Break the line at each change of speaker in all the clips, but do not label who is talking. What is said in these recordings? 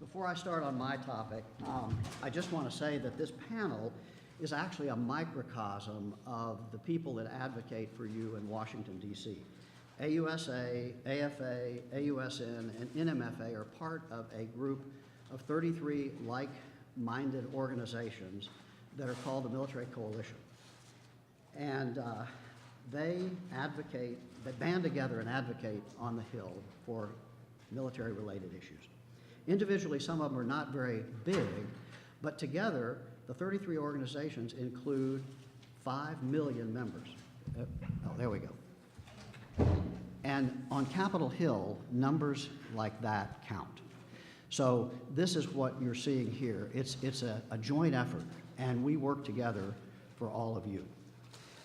Before I start on my topic, I just want to say that this panel is actually a microcosm of the people that advocate for you in Washington, D.C. AUSA, AFA, AUSN, and NMFA are part of a group of 33 like-minded organizations that are called the Military Coalition. And they band together and advocate on the Hill for military-related issues. Individually, some of them are not very big, but together, the 33 organizations include 5 million members. Oh, there we go. And on Capitol Hill, numbers like that count. So this is what you're seeing here. It's a joint effort, and we work together for all of you.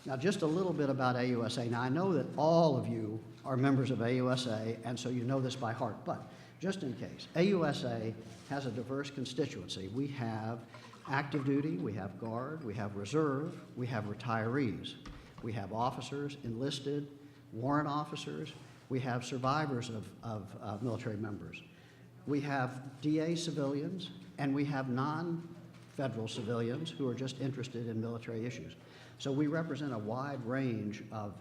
Now, just a little bit about AUSA. Now, I know that all of you are members of AUSA, and so you know this by heart, but just in case, AUSA has a diverse constituency. We have active duty, we have guard, we have reserve, we have retirees, we have officers, enlisted, warrant officers, we have survivors of military members. We have DA civilians, and we have non-federal civilians who are just interested in military issues. So we represent a wide range of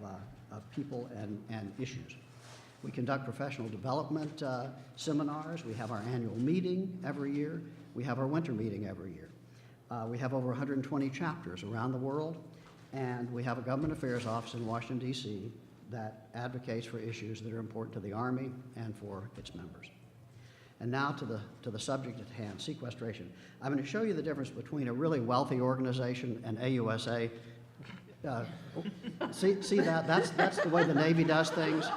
people and issues. We conduct professional development seminars. We have our annual meeting every year. We have our winter meeting every year. We have over 120 chapters around the world, and we have a government affairs office in Washington, D.C. that advocates for issues that are important to the Army and for its members. And now to the subject at hand, sequestration. I'm going to show you the difference between a really wealthy organization and AUSA. See that? That's the way the Navy does things.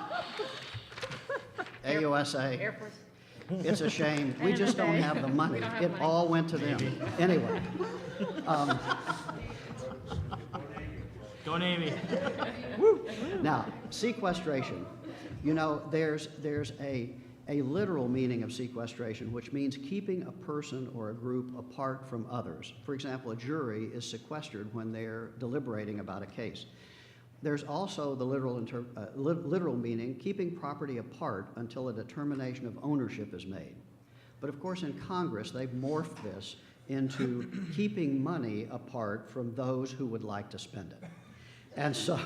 AUSA,
Air Force.
it's a shame. We just don't have the money. It all went to them. Anyway.
Go Navy.
Now, sequestration. You know, there's a literal meaning of sequestration, which means keeping a person or a group apart from others. For example, a jury is sequestered when they're deliberating about a case. There's also the literal meaning, keeping property apart until a determination of ownership is made. But of course, in Congress, they've morphed this into keeping money apart from those who would like to spend it. And so,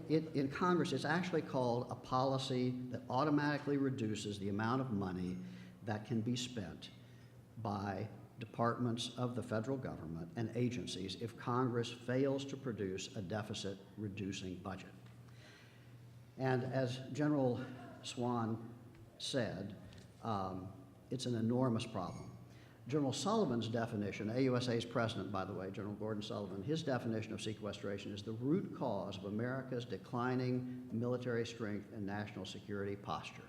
in Congress, it's actually called a policy that automatically reduces the amount of money that can be spent by departments of the federal government and agencies if Congress fails to produce a deficit-reducing budget. And as General Swan said, it's an enormous problem. General Sullivan's definition, AUSA's president, by the way, General Gordon Sullivan, his definition of sequestration is the root cause of America's declining military strength and national security posture.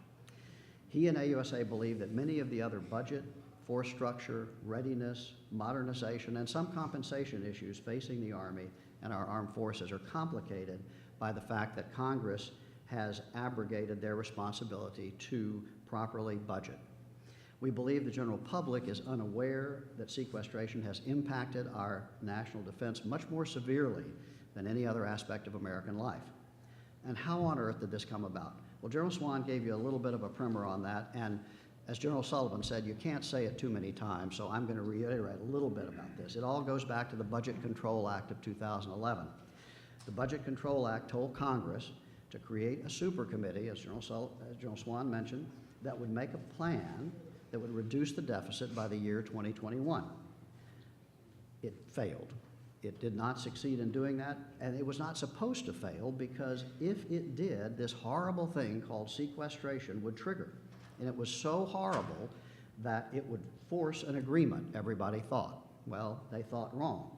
He and AUSA believe that many of the other budget, force structure, readiness, modernization, and some compensation issues facing the Army and our armed forces are complicated by the fact that Congress has abrogated their responsibility to properly budget. We believe the general public is unaware that sequestration has impacted our national defense much more severely than any other aspect of American life. And how on earth did this come about? Well, General Swan gave you a little bit of a primer on that, and as General Sullivan said, you can't say it too many times, so I'm going to reiterate a little bit about this. It all goes back to the Budget Control Act of 2011. The Budget Control Act told Congress to create a super committee, as General Swan mentioned, that would make a plan that would reduce the deficit by the year 2021. It failed. It did not succeed in doing that, and it was not supposed to fail because if it did, this horrible thing called sequestration would trigger. And it was so horrible that it would force an agreement, everybody thought. Well, they thought wrong.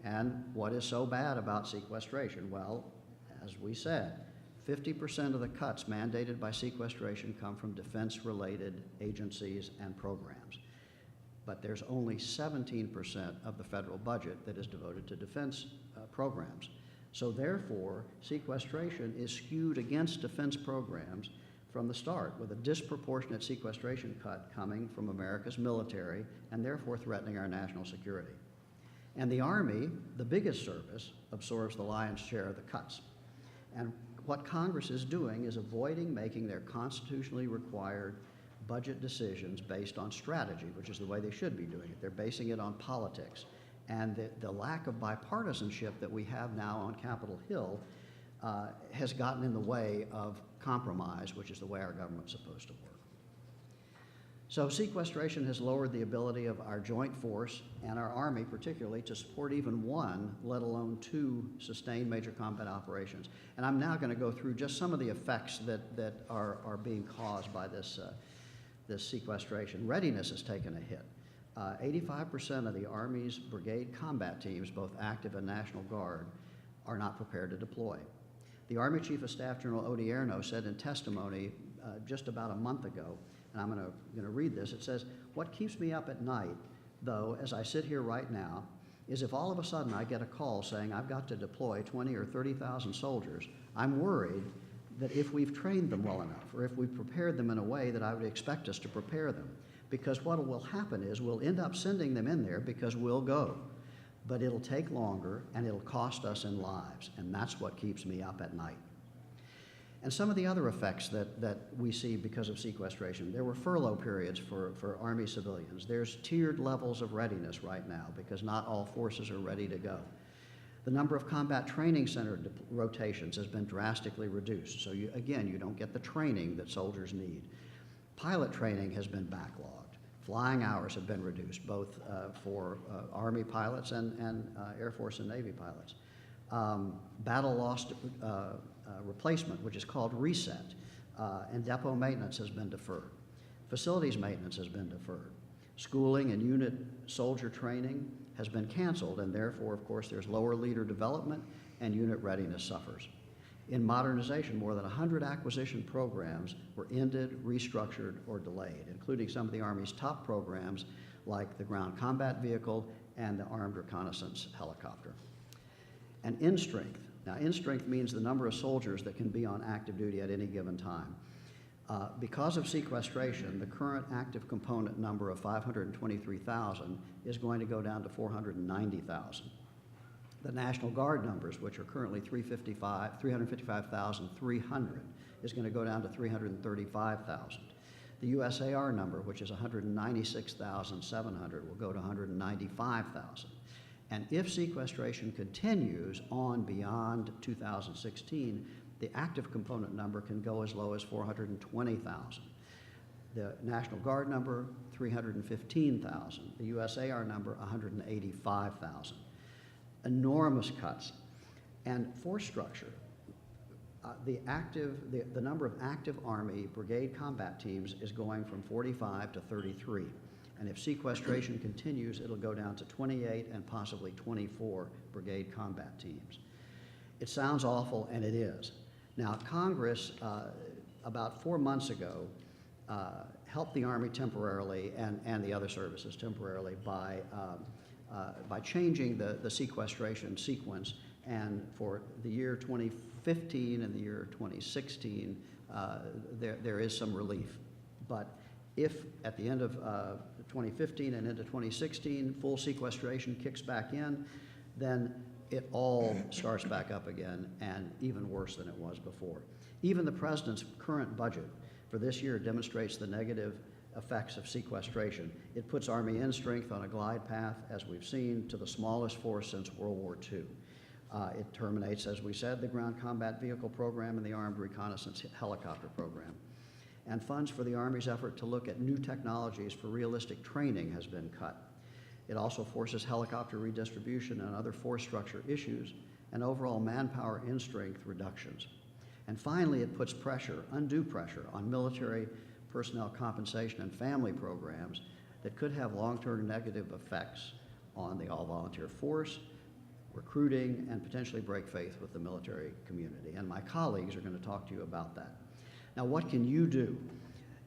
And what is so bad about sequestration? Well, as we said, 50% of the cuts mandated by sequestration come from defense-related agencies and programs. But there's only 17% of the federal budget that is devoted to defense programs. So therefore, sequestration is skewed against defense programs from the start, with a disproportionate sequestration cut coming from America's military and therefore threatening our national security. And the Army, the biggest service, absorbs the lion's share of the cuts. And what Congress is doing is avoiding making their constitutionally required budget decisions based on strategy, which is the way they should be doing it. They're basing it on politics. And the lack of bipartisanship that we have now on Capitol Hill has gotten in the way of compromise, which is the way our government's supposed to work. So sequestration has lowered the ability of our joint force and our Army particularly to support even one, let alone two, sustained major combat operations. And I'm now going to go through just some of the effects that are being caused by this sequestration. Readiness has taken a hit. 85% of the Army's brigade combat teams, both active and National Guard, are not prepared to deploy. The Army Chief of Staff General Odierno said in testimony just about a month ago, and I'm going to read this. It says, "What keeps me up at night, though, as I sit here right now, is if all of a sudden I get a call saying I've got to deploy 20 or 30,000 soldiers, I'm worried that if we've trained them well enough, or if we've prepared them in a way that I would expect us to prepare them, because what will happen is we'll end up sending them in there because we'll go, but it'll take longer and it'll cost us in lives, and that's what keeps me up at night." And some of the other effects that we see because of sequestration, there were furlough periods for Army civilians. There's tiered levels of readiness right now because not all forces are ready to go. The number of combat training center rotations has been drastically reduced. So you don't get the training that soldiers need. Pilot training has been backlogged. Flying hours have been reduced, both for Army pilots and Air Force and Navy pilots. Battle lost replacement, which is called reset, and depot maintenance has been deferred. Facilities maintenance has been deferred. Schooling and unit soldier training has been canceled, and therefore, of course, there's lower leader development and unit readiness suffers. In modernization, more than 100 acquisition programs were ended, restructured, or delayed, including some of the Army's top programs like the Ground Combat Vehicle and the Armed Reconnaissance Helicopter. And in strength. Now, in strength means the number of soldiers that can be on active duty at any given time. Because of sequestration, the current active component number of 523,000 is going to go down to 490,000. The National Guard numbers, which are currently 355,300, is going to go down to 335,000. The USAR number, which is 196,700, will go to 195,000. And if sequestration continues on beyond 2016, the active component number can go as low as 420,000. The National Guard number, 315,000. The USAR number, 185,000. Enormous cuts. And force structure. The number of active Army brigade combat teams is going from 45 to 33. And if sequestration continues, it'll go down to 28 and possibly 24 brigade combat teams. It sounds awful, and it is. Now, Congress, about 4 months ago, helped the Army temporarily and the other services temporarily by changing the sequestration sequence. And for the year 2015 and the year 2016, there is some relief. But if at the end of 2015 and into 2016, full sequestration kicks back in, then it all starts back up again, and even worse than it was before. Even the President's current budget for this year demonstrates the negative effects of sequestration. It puts Army in strength on a glide path, as we've seen, to the smallest force since World War II. It terminates, as we said, the Ground Combat Vehicle program and the Armed Reconnaissance Helicopter program. And funds for the Army's effort to look at new technologies for realistic training has been cut. It also forces helicopter redistribution and other force structure issues and overall manpower in strength reductions. And finally, it puts pressure, undue pressure, on military personnel compensation and family programs that could have long-term negative effects on the all-volunteer force, recruiting, and potentially break faith with the military community. And my colleagues are going to talk to you about that. Now, what can you do?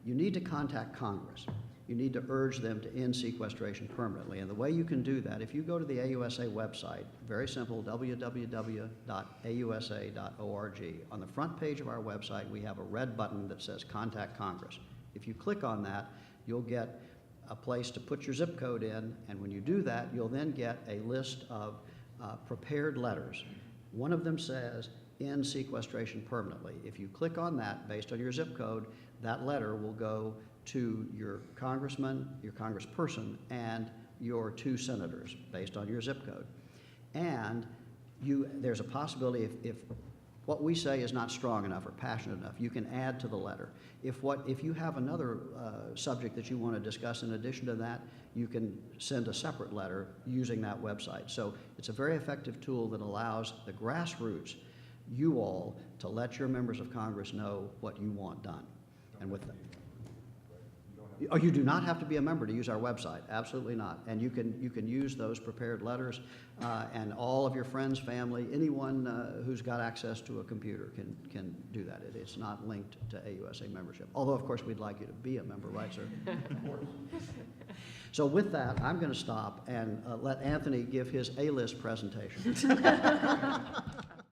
You need to contact Congress. You need to urge them to end sequestration permanently. And the way you can do that, if you go to the AUSA website, very simple, www.ausa.org. On the front page of our website, we have a red button that says Contact Congress. If you click on that, you'll get a place to put your zip code in, and when you do that, you'll then get a list of prepared letters. One of them says, end sequestration permanently. If you click on that, based on your zip code, that letter will go to your congressman, your congressperson, and your 2 senators, based on your zip code. And there's a possibility if what we say is not strong enough or passionate enough, you can add to the letter. If you have another subject that you want to discuss in addition to that, you can send a separate letter using that website. So it's a very effective tool that allows the grassroots, you all, to let your members of Congress know what you want done. And with that, oh, you do not have to be a member to use our website. Absolutely not. And you can use those prepared letters, and all of your friends, family, anyone who's got access to a computer can do that. It's not linked to AUSA membership. Although, of course, we'd like you to be a member, right, sir? Of course. So with that, I'm going to stop and let Anthony give his A-list presentation.